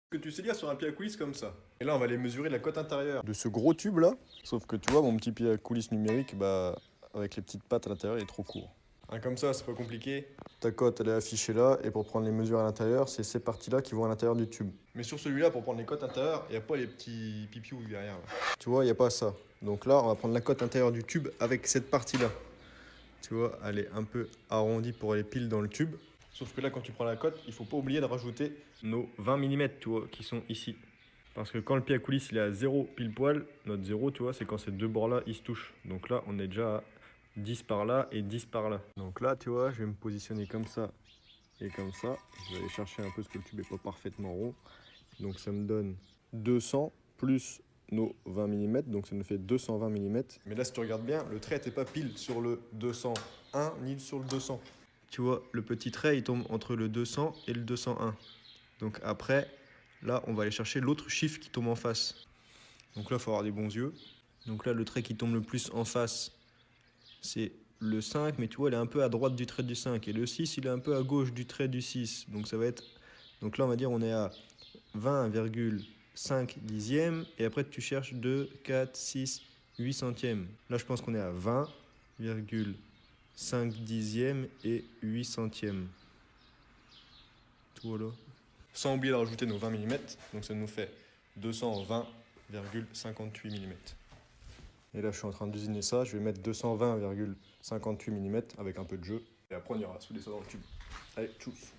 Que tu sais lire sur un pied à coulisse comme ça. Et là, on va aller mesurer la cote intérieure de ce gros tube là. Sauf que tu vois, mon petit pied à coulisse numérique, bah, avec les petites pattes à l'intérieur, il est trop court. Comme ça, c'est pas compliqué. Ta cote, elle est affichée là. Et pour prendre les mesures à l'intérieur, c'est ces parties-là qui vont à l'intérieur du tube. Mais sur celui-là, pour prendre les cotes intérieures, il n'y a pas les petits pipiou derrière là. Tu vois, il n'y a pas ça. Donc là, on va prendre la cote intérieure du tube avec cette partie-là. Tu vois, elle est un peu arrondie pour aller pile dans le tube. Sauf que là, quand tu prends la cote, il faut pas oublier de rajouter nos 20 mm, tu vois, qui sont ici. Parce que quand le pied à coulisse il est à 0 pile poil, notre 0, tu vois, c'est quand ces deux bords-là, ils se touchent. Donc là, on est déjà à 10 par là et 10 par là. Donc là, tu vois, je vais me positionner comme ça et comme ça. Je vais aller chercher un peu parce que le tube n'est pas parfaitement rond. Donc ça me donne 200 plus nos 20 mm, donc ça nous fait 220 mm. Mais là, si tu regardes bien, le trait n'était pas pile sur le 201 ni sur le 200. Tu vois, le petit trait, il tombe entre le 200 et le 201. Donc après, là, on va aller chercher l'autre chiffre qui tombe en face. Donc là, il faut avoir des bons yeux. Donc là, le trait qui tombe le plus en face, c'est le 5, mais tu vois, il est un peu à droite du trait du 5. Et le 6, il est un peu à gauche du trait du 6. Donc ça va être... Donc là, on va dire on est à 20,5 dixièmes. Et après, tu cherches 2, 4, 6, 8 centièmes. Là, je pense qu'on est à 20,5 dixièmes et 8 centièmes. Tout voilà. Sans oublier de rajouter nos 20 mm. Donc ça nous fait 220,58 mm. Et là, je suis en train d'usiner ça. Je vais mettre 220,58 mm avec un peu de jeu. Et après, on ira souder ça dans le tube. Allez, tchuss.